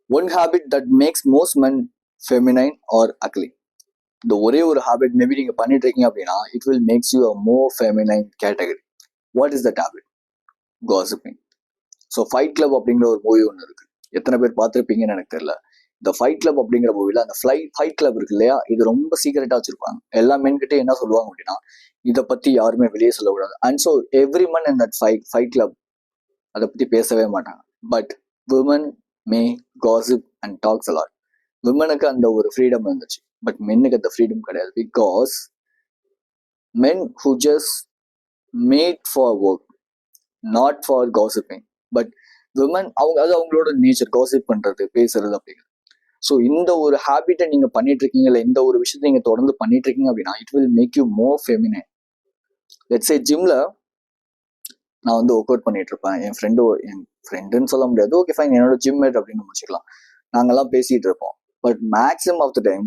One habit that makes most men feminine or ugly. இந்த ஒரே ஒரு ஹேபிட் மேபி நீங்க பண்ணிட்டு இருக்கீங்க அப்படின்னா it will makes you a more feminine category. What is that habit? Gossiping. So fight club அப்படிங்கிற ஒரு மூவி ஒன்று இருக்கு, எத்தனை பேர் பார்த்துருப்பீங்கன்னு எனக்கு தெரியல. இந்த ஃபைட் கிளப் அப்படிங்கிற மூவில அந்த ஃபைட் கிளப் இருக்கு இல்லையா, இது ரொம்ப சீக்கிரட்டா வச்சிருப்பாங்க. எல்லா மென்கிட்டே என்ன சொல்லுவாங்க அப்படின்னா, இதை பத்தி யாருமே வெளியே சொல்லக்கூடாது. And so every man in that fight club அதை பத்தி பேசவே மாட்டாங்க. But women may gossip and talks a lot. விமனுக்கு அந்த ஒரு ஃப்ரீடம் இருந்துச்சு, பட் மென்னுக்கு அந்த ஃப்ரீடம் கிடையாது. Because men who just made for work, not for gossiping. But women அவங்க அது அவங்களோட நேச்சர், காசிப் பண்றது, பேசுறது அப்படிங்கிறது. ஸோ இந்த ஒரு ஹேபிட்டை நீங்க பண்ணிட்டு இருக்கீங்க, இல்லை இந்த ஒரு விஷயத்தை நீங்க தொடர்ந்து பண்ணிட்டு இருக்கீங்க அப்படின்னா it will make you more feminine. Let's say ஜிம்ல நான் வந்து ஒர்க் அவுட் பண்ணிட்டு இருப்பேன், என் ஃப்ரெண்டுன்னு சொல்ல முடியாது, ஓகே ஃபைன், என்னோட ஜிம் மேட் அப்படின்னு நம்ம வச்சுக்கலாம். நாங்கெல்லாம் பேசிட்டு இருப்போம். But maximum of the time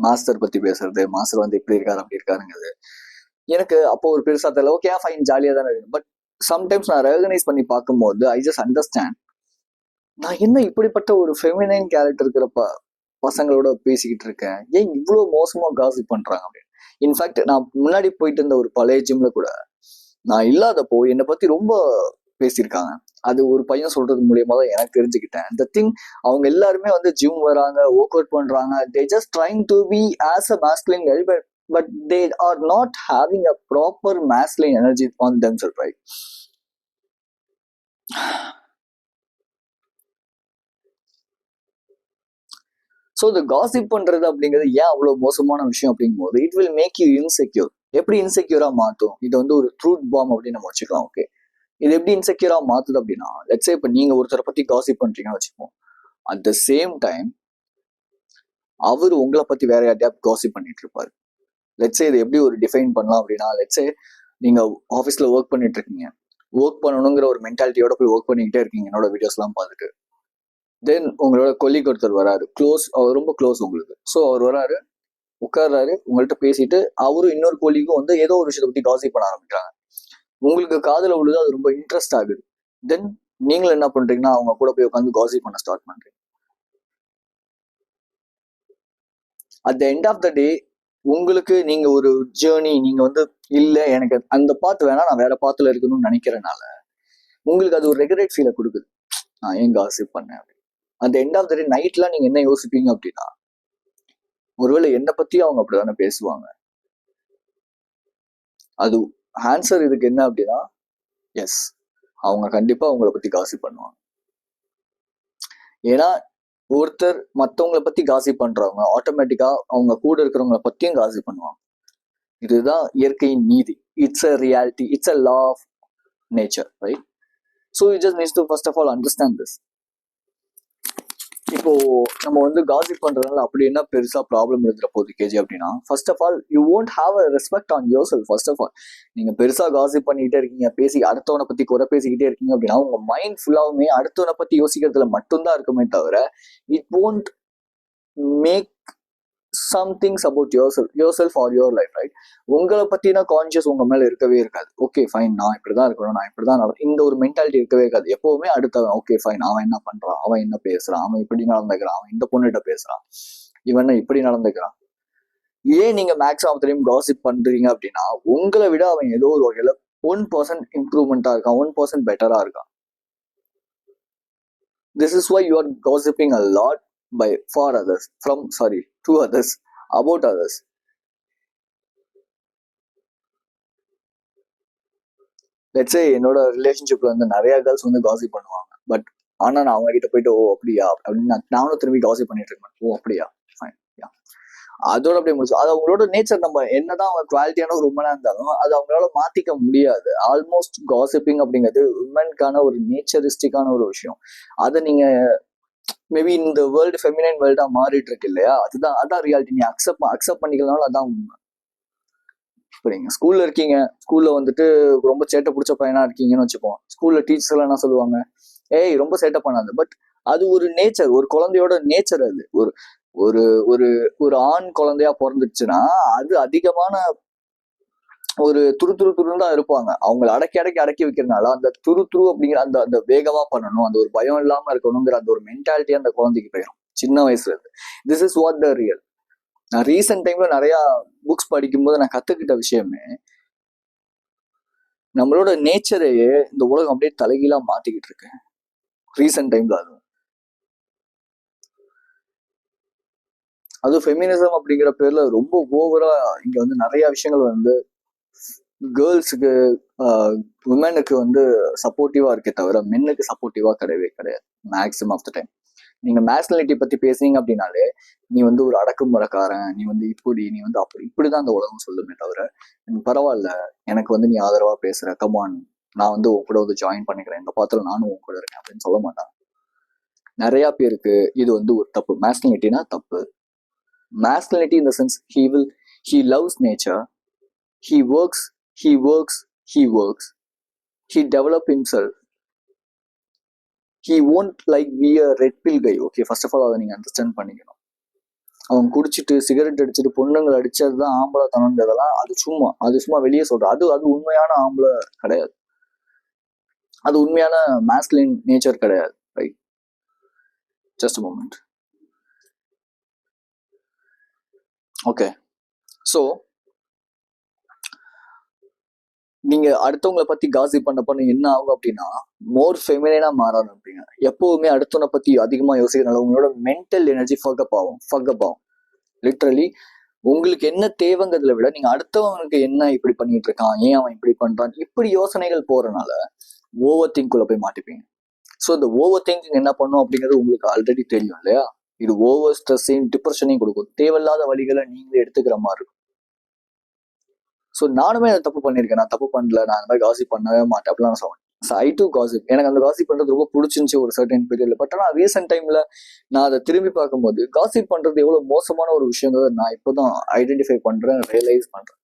master பத்தி பேசுறது, மாஸ்டர் வந்து இப்படி இருக்காரு அப்படி இருக்காருங்கிறது எனக்கு அப்போ ஒரு பெருசா தெரியல. ஓகே ஃபைன், ஜாலியா தானே இருக்கு. பட் சம்டைம்ஸ் நான் ரெகனைஸ் பண்ணி பார்க்கும்போது ஐ ஜஸ்ட் அண்டர்ஸ்டாண்ட், நான் என்ன இப்படிப்பட்ட ஒரு ஃபெமினைன் கேரக்டர் இருக்கிற பசங்களோட பேசிக்கிட்டு இருக்கேன், ஏன் இவ்வளவு மோசமா காசிப் பண்றாங்க அப்படின்னு. இன்ஃபேக்ட் நான் முன்னாடி போயிட்டு இருந்த ஒரு பழைய ஜிம்ல கூட நான் இல்லாதப்போ என்னை பத்தி ரொம்ப பேசியிருக்காங்க. அது ஒரு பையன் சொல்றது மூலியமா தான் எனக்கு தெரிஞ்சுக்கிட்டேன். இந்த திங், அவங்க எல்லாருமே வந்து ஜிம் வராங்க, ஒர்க் அவுட் பண்றாங்க, they just trying to be as a masculine girl, but they are not having a proper masculine energy on themself, right? So இந்த காசிப் பண்றது அப்படிங்கிறது ஏன் அவ்வளவு மோசமான விஷயம் அப்படிங்கும் போது it will make you insecure. எப்படி இன்செக்யூரா மாற்றும்? இது வந்து ஒரு ட்ரூத் பாம் அப்படின்னு நம்ம வச்சுக்கலாம். ஓகே, இது எப்படி இன்செக்யூரா மாத்துது அப்படின்னா, லெட்ஸே இப்போ நீங்க ஒருத்தரை பத்தி காசிப் பண்றீங்கன்னு வச்சுப்போம், அட் த சேம் டைம் அவர் உங்களை பத்தி வேற யார்ட்டையா காசிப் பண்ணிட்டு இருப்பாரு. லெட்ஸே இதை எப்படி ஒரு டிஃபைன் பண்ணலாம் அப்படின்னா, லெட்ஸே நீங்க ஆஃபீஸ்ல ஒர்க் பண்ணிட்டு இருக்கீங்க, ஒர்க் பண்ணணுங்கிற ஒரு மென்டாலிட்டியோட போய் ஒர்க் பண்ணிக்கிட்டே இருக்கீங்க என்னோட வீடியோஸ் எல்லாம் பார்த்துட்டு. தென் உங்களோட கொலீக் ஒருத்தர் வராரு, அவர் ரொம்ப க்ளோஸ் உங்களுக்கு. ஸோ அவர் வராரு, உட்கார்றாரு, உங்கள்கிட்ட பேசிட்டு அவரும் இன்னொரு கொலீக்கும் வந்து ஏதோ ஒரு விஷயத்தை பத்தி காசிப் பண்ண ஆரம்பிக்கிறாங்க. உங்களுக்கு காதுல விழுது, அது ரொம்ப இன்ட்ரெஸ்ட் ஆகுது. தென் நீங்களும் என்ன பண்றீங்கன்னா அவங்க கூட போய் உட்காந்து காசிப் பண்ண ஸ்டார்ட் பண்றீங்க. At the end of the day உங்களுக்கு நீங்க ஒரு ஜேர்னி, நீங்க வந்து இல்ல எனக்கு அந்த பாத்து வேணா, நான் வேற பாத்துல இருக்கணும்னு நினைக்கிறனால உங்களுக்கு அது ஒரு ரெகுலேட் ஃபீலை கொடுக்குது, நான் ஏன் காசிப் பண்ணேன். அந்த எண்ட் ஆஃப் த டே நைட்லாம் நீங்க என்ன யோசிப்பீங்க அப்படின்னா, ஒருவேளை என்னை பத்தி அவங்க அப்படிதானே பேசுவாங்க. அது ஆன்சர் இதுக்கு என்ன அப்படின்னா, எஸ், அவங்க கண்டிப்பா அவங்கள பத்தி காசிப் பண்ணுவாங்க. ஏன்னா ஒருத்தர் மற்றவங்களை பத்தி காசிப் பண்றவங்க ஆட்டோமேட்டிக்கா அவங்க கூட இருக்கிறவங்களை பத்தியும் காசிப் பண்ணுவாங்க. இதுதான் இயற்கையின் நீதி. It's a reality, it's a law of nature, right? So you just needs to first of all understand this. இப்போ நம்ம வந்து காசிப் பண்றதுனால அப்படி என்ன பெருசா ப்ராப்ளம் இருக்கிற போது கேஜி அப்படின்னா, first of all you won't have a respect on your self. First of all நீங்க பெருசா காசிப் பண்ணிக்கிட்டே இருக்கீங்க, அடுத்தவனை பத்தி குறை பேசிக்கிட்டே இருக்கீங்க அப்படின்னா உங்க மைண்ட் ஃபுல்லாவுமே அடுத்தவனை பத்தி யோசிக்கிறதுல மட்டும்தான் இருக்குமே தவிர it won't make some things about your self or your life, right? உங்களை பத்தின கான்சியஸ் உங்க மேல இருக்கவே இருக்காது. ஓகே ஃபைன், நான் இப்படிதான் இருக்கணும், நான் இப்படிதான் இந்த ஒரு மென்டாலிட்டி இருக்கவே இருக்காது. எப்பவுமே அடுத்தவன், ஓகே ஃபைன், அவன் என்ன பண்றான், அவன் என்ன பேசுறான், அவன் இப்படி நடந்துக்கிறான், அவன் இந்த பொண்ணுகிட்ட பேசுறான், இவன் இப்படி நடந்துக்கிறான். ஏன் நீங்க மேக்ஸிமம் தெரியும் காசிப் பண்றீங்க அப்படின்னா, உங்களை விட அவன் ஏதோ ஒரு வகையில 1% இம்ப்ரூவ்மெண்டா இருக்கான், 1% பெட்டரா இருக்கான். This is why you are gossiping a lot to others, about others. Let's say என்னோட ரிலேஷன்ஷிப்ல வந்து நிறைய கேர்ள்ஸ் வந்து காசிப் பண்ணுவாங்க. பட் ஆனா நான் அவங்க கிட்ட போயிட்டு ஓ அப்படியா அப்படின்னு நானும் திரும்பி காசிப் பண்ணிட்டு இருக்கேன். ஓ அப்படியா, ஃபைன், அதோட அப்படியே முடிச்சு. அது அவங்களோட நேச்சர். நம்ம என்னதான் அவங்க குவாலிட்டியான ஒரு உமனா இருந்தாலும் அது அவங்களால மாத்திக்க முடியாது. ஆல்மோஸ்ட் காசிப்பிங் அப்படிங்கிறது உமனுக்கான ஒரு நேச்சரிஸ்டிக்கான ஒரு விஷயம். அதை நீங்க மேபி இந்த வேர்ல்டு ஃபெமினைன் வேர்ல்டா மாறிட்டு இருக்கு இல்லையா, அதான் ரியாலிட்டி. நீ அக்செப்ட் பண்ணிக்கலனாலும் அதான் உண்மை. இப்போ நீங்க ஸ்கூல்ல இருக்கீங்க, ஸ்கூல்ல வந்துட்டு ரொம்ப சேட்டை பிடிச்ச பையனா இருக்கீங்கன்னு வச்சுப்போம். ஸ்கூல்ல டீச்சர்ஸ் எல்லாம் என்ன சொல்லுவாங்க, ஏய் ரொம்ப சேட்டை பண்ணாது. பட் அது ஒரு நேச்சர், ஒரு குழந்தையோட நேச்சர். அது ஒரு ஒரு ஒரு ஒரு ஆண் குழந்தையா பிறந்துச்சுன்னா அது அதிகமான ஒரு துருன்னு தான் இருப்பாங்க. அவங்கள அடக்கி வைக்கிறதுனால அந்த துரு அப்படிங்கிற அந்த அந்த வேகமா பண்ணணும், அந்த ஒரு பயம் இல்லாம இருக்கணுங்கிற அந்த ஒரு மென்டாலிட்டி அந்த குழந்தைக்கு போயிடும் சின்ன வயசுல இருந்து. This is what the real. நான் ரீசெண்ட் டைம்ல நிறைய புக்ஸ் படிக்கும்போது நான் கத்துக்கிட்ட விஷயமே, நம்மளோட நேச்சரையே இந்த உலகம் அப்படியே தலைகீழா மாத்திக்கிட்டு இருக்கு ரீசெண்ட் டைம்ல. அது ஃபெமினிசம் அப்படிங்கிற பேர்ல ரொம்ப ஓவரா இங்க வந்து நிறைய விஷயங்கள் வந்து கேர்ள்ஸுக்கு உமனுக்கு வந்து சப்போர்ட்டிவா இருக்கே தவிர மென்னுக்கு சப்போர்ட்டிவா கிடையவே கிடையாது மேக்ஸிமம் ஆஃப் த டைம். நீங்க மேக்ஸினாலிட்டி பத்தி பேசுனீங்க அப்படின்னாலே நீ வந்து ஒரு அடக்குமுறைக்காரன், நீ வந்து இப்படி, நீ வந்து அப்படி, இப்படிதான் அந்த உலகம் சொல்லுமே தவிர பரவாயில்ல எனக்கு வந்து நீ ஆதரவா பேசுற, கமான் நான் வந்து உன் கூட வந்து ஜாயின் பண்ணிக்கிறேன், இந்த பாத்திரம் நானும் உன் கூட இருக்கேன் அப்படின்னு சொல்ல மாட்டாங்க. நிறைய பேருக்கு இது வந்து ஒரு தப்பு. மேஸ்குலினிட்டினா தப்பு. Masculinity in the sense he loves nature, he works, he develop himself, he won't like be a red pill guy. Okay, first of all அதை நீங்க அண்டர்ஸ்டாண்ட் பண்ணிக்கணும். அவன் குடிச்சிட்டு சிகரெட் அடிச்சுட்டு பொண்ணுங்களை அடிச்சதுதான் ஆம்பளை தனங்கிறதெல்லாம் அது சும்மா வெளியே சொல்ற அது உண்மையான ஆம்பளை கிடையாது, அது உண்மையான மேஸ்குலின் நேச்சர் கிடையாது. Right, just moment. Okay, so நீங்க அடுத்தவங்களை பத்தி காசிப் பண்ண என்ன ஆகும் அப்படின்னா மோர் ஃபெமினைனா மாற ஆரம்பிப்பீங்க. எப்பவுமே அடுத்தவனை பத்தி அதிகமா யோசிக்கிறனால உங்களோட மென்டல் எனர்ஜி ஃபக்கப் ஆகும். லிட்ரலி உங்களுக்கு என்ன தேவைங்கிறத விட நீங்க அடுத்தவனுக்கு என்ன இப்படி பண்ணிட்டு இருக்கான், ஏன் அவன் இப்படி பண்றான், இப்படி யோசனைகள் போறதுனால ஓவர் திங்க்குள்ள போய் மாட்டிப்பீங்க. ஸோ இந்த ஓவர் திங்கிங் என்ன பண்ணும் அப்படிங்கிறது உங்களுக்கு ஆல்ரெடி தெரியும் இல்லையா? இது ஓவர் ஸ்ட்ரெஸ்ஸையும் டிப்ரெஷனையும் கொடுக்கும். தேவையில்லாத வழிகளை நீங்களே எடுத்துக்கிற மாதிரி இருக்கும். ஸோ நானுமே அதை தப்பு பண்ணியிருக்கேன். நான் தப்பு பண்ணல, நான் அந்த மாதிரி காசிப் பண்ணவே மாட்டேன் அப்படிலாம் நான் சொல்லுவேன். So I do gossip. எனக்கு அந்த காசிப் பண்றது ரொம்ப பிடிச்சிருந்துச்சு ஒரு சர்டன் பீரியட்ல. பட் ஆனால் ரீசெண்ட் டைம்ல நான் அதை திரும்பி பார்க்கும்போது காசிப் பண்றது எவ்வளவு மோசமான ஒரு விஷயங்கிறத நான் இப்போதான் ஐடென்டிஃபை பண்றேன், ரியலைஸ் பண்றேன்.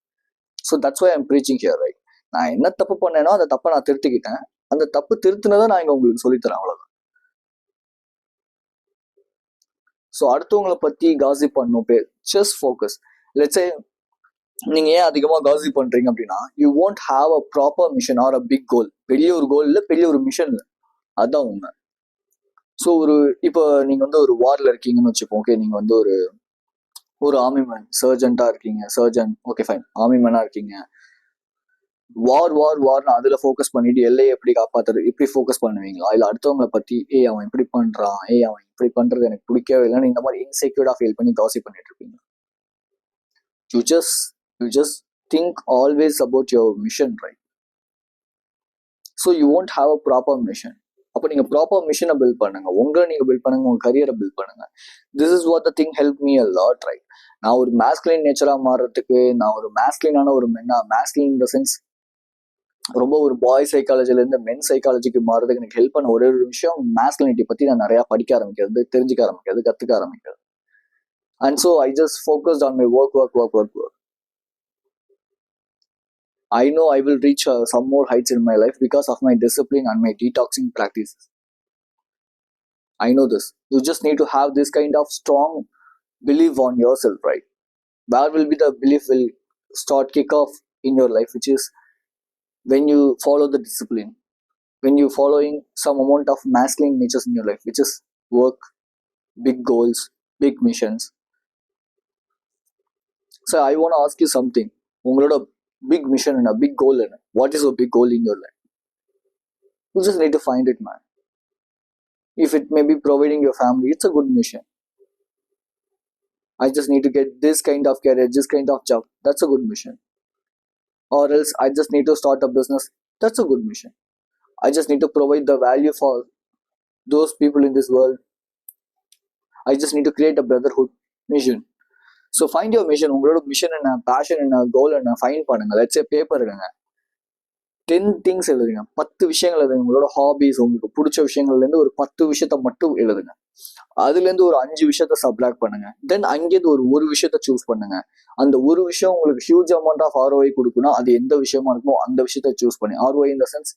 So that's why I'm preaching here. Right, நான் என்ன தப்பு பண்ணேனோ அந்த தப்பை நான் திருத்திக்கிட்டேன். அந்த தப்பு திருத்தினதை நான் இங்க உங்களுக்கு சொல்லித்தரேன், அவ்வளவுதான். ஸோ அடுத்தவங்களை பத்தி காசிப் பண்ணும் பேர் ஜஸ்ட் ஃபோக்கஸ். லெட்ஸ் சே நீங்க ஏன் அதிகமா காசிப் பண்றீங்க அப்படின்னா you won't have a proper mission or a big goal. பெரிய ஒரு கோல் இல்ல, பெரிய ஒரு மிஷன் இல்லை, அதுதான் உண்மை. ஸோ இப்போ நீங்க வந்து ஒரு வார்ல இருக்கீங்கன்னு வச்சுப்போம். ஓகே, நீங்க வந்து ஒரு ஆர்மி மேன், சர்ஜென்ட்டா இருக்கீங்க, ஓகே ஃபைன், ஆர்மி மேனா இருக்கீங்க. வார்னு அதுல ஃபோக்கஸ் பண்ணிட்டு எல்லையை எப்படி காப்பாத்துறது இப்படி ஃபோக்கஸ் பண்ணுவீங்களா? இல்ல அடுத்தவங்களை பத்தி அவன் இப்படி பண்றான், அவன் இப்படி பண்றது எனக்கு பிடிக்கவே இல்லைன்னு இந்த மாதிரி இன்செக்யூர்டா ஃபீல் பண்ணி காசிப் பண்ணிட்டு இருப்பீங்க? You just think always about your mission, right? So you won't have a proper mission. அப்போ நீங்க ப்ராப்பர் மிஷனை பில்ட் பண்ணுங்க, உங்களை நீங்க பில்ட் பண்ணுங்க, உங்க கரியரை பில்ட் பண்ணுங்க. This is what the thing help me a lot. Right, நான் ஒரு மேஸ்குலின் நேச்சரா மாறுறதுக்கு, நான் ஒரு மேஸ்குலினான ஒரு மென்னா, மேஸ்குலின் இன் த சென்ஸ் ரொம்ப ஒரு பாய் சைக்காலஜில இருந்து மென் சைக்காலஜிக்கு மாறுறதுக்கு எனக்கு ஹெல்ப் பண்ண ஒரே ஒரு விஷயம் மேஸ்குலினிட்டி பத்தி நான் நிறைய படிக்க ஆரம்பிக்கிறது, தெரிஞ்சுக்க ஆரம்பிக்கிறது, கத்துக்க ஆரம்பிக்கிறது. And so I just focused on my work. I know I will reach some more heights in my life because of my discipline and my detoxing practices. I know this. You just need to have this kind of strong belief on yourself, right? Where will be the belief will start kick off in your life, which is when you follow the discipline, when you following some amount of masculine natures in your life, which is work, big goals, big missions. So I want to ask you something. உங்களோட big mission and a big goal in it. What is your big goal in your life? You just need to find it, man. If it may be providing your family, it's a good mission. I just need to get this kind of career, this kind of job, that's a good mission. Or else I just need to start a business, that's a good mission. I just need to provide the value for those people in this world. I just need to create a brotherhood mission. So find your mission. உங்களோட mission என்ன, fashion என்ன, கோல் என்ன find பண்ணுங்க. Let's say paper எடுங்க, 10 things எழுதுங்க, 10 விஷயங்கள் எழுதுங்க. உங்களோட ஹாபிஸ், உங்களுக்கு பிடிச்ச விஷயங்கள்லேருந்து ஒரு 10 விஷயத்த மட்டும் எழுதுங்க. அதுலேருந்து ஒரு 5 விஷயத்த சப்ட்ராக்ட் பண்ணுங்க. தென் அங்கேருந்து ஒரு விஷயத்த சூஸ் பண்ணுங்க. அந்த ஒரு விஷயம் உங்களுக்கு ஹியூஜ் அமௌண்ட் ஆஃப் ROI கொடுக்குன்னா அது எந்த விஷயமா இருக்குமோ அந்த விஷயத்த சூஸ் பண்ணி, ROI in the sense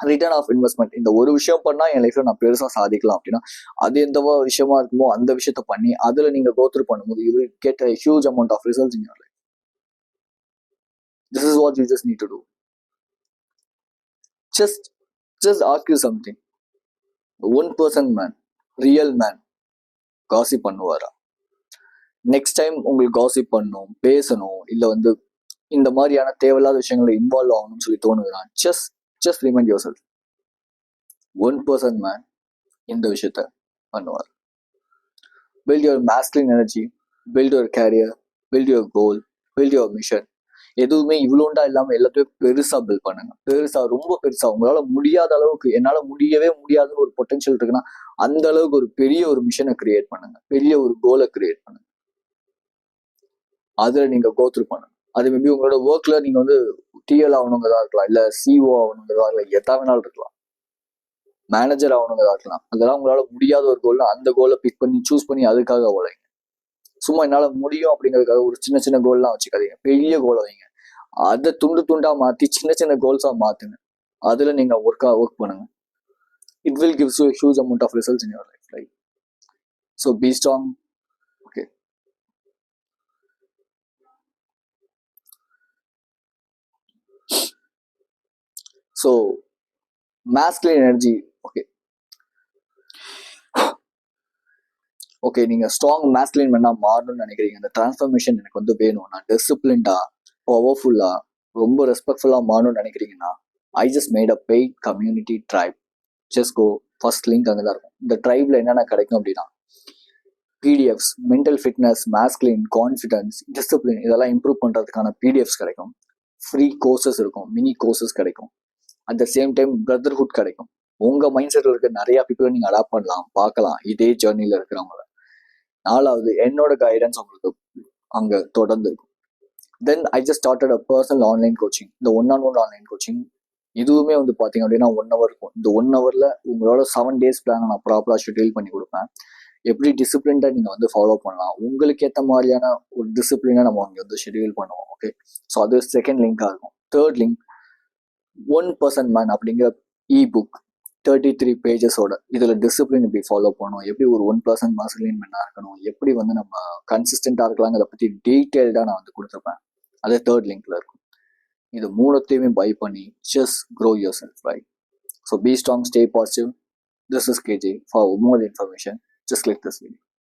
return of investment, இந்த ஒரு விஷயம் பண்ணா என் லைஃப்ல நான் பெருசா சாதிக்கலாம் அப்படின்னா அது எந்த விஷயமா இருக்குமோ அந்த விஷயத்த பண்ணி அதுல நீங்க கோ த்ரூ பண்ணும்போது you will get a huge amount of results in your life. This is what you just need to do. Just ask you something. One person man, real man, gossip பண்ணுவாரா? Next time உங்களுக்கு gossip பண்ணணும், பேசணும், இல்லை வந்து இந்த மாதிரியான தேவையில்லாத விஷயங்களை இன்வால்வ் ஆகணும்னு சொல்லி தோணுதுன்னா just remind your self, one person man இந்த விஷயத்த பண்ணுவார். Build your masculine energy, build your career, build your goal, build your mission. எதுவுமே இவ்வளோண்டா இல்லாமல் எல்லாத்தையும் பெருசா பில்ட் பண்ணுங்க. பெருசா, ரொம்ப பெருசா. உங்களால முடியாத அளவுக்கு, என்னால முடியவே முடியாதுன்னு ஒரு பொட்டன்ஷியல் இருக்குன்னா அந்த அளவுக்கு ஒரு பெரிய ஒரு மிஷனை கிரியேட் பண்ணுங்க, பெரிய ஒரு கோலை கிரியேட் பண்ணுங்க. அதுல நீங்க கோத்ரூ பண்ணுங்க. அது மேபி உங்களோட ஒர்க்ல நீங்க வந்து டிஎல் ஆகணுங்கிறதா இருக்கலாம், இல்ல சிஓ ஆகணுங்கிறதா இருக்கலாம், எதா வேணாலும் இருக்கலாம், மேனேஜர் ஆகணுங்கிறதா இருக்கலாம். அதெல்லாம் உங்களால முடியாத ஒரு கோல்னா அந்த கோலை பிக் பண்ணி சூஸ் பண்ணி அதுக்காக உழைங்க. சும்மா என்னால முடியும் அப்படிங்கிறதுக்காக ஒரு சின்ன சின்ன கோல்லாம் வச்சுக்காதீங்க, பெரிய கோலை வைங்க. அதை துண்டு துண்டா மாத்தி சின்ன சின்ன கோல்ஸா மாத்துங்க. அதுல நீங்க ஒர்க் பண்ணுங்க. It will gives you a huge amount of results in your life, right? So be strong. Okay. So masculine energy. Okay, நீங்க ஸ்ட்ராங் மேஸ்குலின் மேனா மாறணும்னு நினைக்கிறீங்க. அந்த டிரான்ஸ்ஃபர்மேஷன் எனக்கு வந்து வேணும், நான் டிசிப்ளின்டா, பவர்ஃபுல்லா, ரொம்ப ரெஸ்பெக்ட்ஃபுல்லா மாறணும்னு நினைக்கிறீங்கன்னா, I just made a paid community tribe. Just go, first link அங்கே தான் இருக்கும். இந்த ட்ரைப்ல என்னென்ன கிடைக்கும் அப்படின்னா, PDFs, mental fitness, masculine, confidence, discipline, இதெல்லாம் இம்ப்ரூவ் பண்றதுக்கான பிடிஎஃப்ஸ் கிடைக்கும். ஃப்ரீ கோர்சஸ் இருக்கும், மினி கோர்சஸ் கிடைக்கும். At the same time brotherhood கிடைக்கும். உங்க மைண்ட் செட்ல இருக்க நிறைய பீப்புளை நீங்க அடாப்ட் பண்ணலாம், பார்க்கலாம், இதே ஜேர்னில இருக்கிறவங்கள. 4வது, என்னோட கைடன்ஸ் உங்களுக்கு அங்க தொடர்ந்து இருக்கும். Then I just started a personal online coaching. இந்த 1-on-1 ஆன்லைன் கோச்சிங் இதுவுமே வந்து பாத்தீங்க அப்படின்னா 1 hour இருக்கும். இந்த 1 hourல உங்களோட 7 days பிளான் நான் ப்ராப்பரா ஷெட்யூல் பண்ணி கொடுப்பேன். எப்படி டிசிப்ளின்டா நீங்க வந்து ஃபாலோ பண்ணலாம், உங்களுக்கு ஏற்ற மாதிரியான ஒரு டிசிப்ளினா நம்ம அங்கே வந்து ஷெட்யூல் பண்ணுவோம். ஓகே, ஸோ அது செகண்ட் லிங்கா இருக்கும். Third link, one person man அப்படிங்கிற இ புக், 33 பேஜஸோட. இதுல டிசிப்ளின் எப்படி ஃபாலோ பண்ணணும், எப்படி ஒரு 1% மாஸ்குலின் மேனா இருக்கணும், எப்படி வந்து நம்ம கன்சிஸ்டண்டா இருக்கலாங்கிறத பத்தி டீட்டெயில்டா நான் வந்து கொடுத்துருப்பேன். அதே தேர்ட் லிங்க்ல இருக்கும். இது 3த்தையுமே பை பண்ணி just grow your self, right? So be strong, stay positive. This is KJ. For more information, just click this video.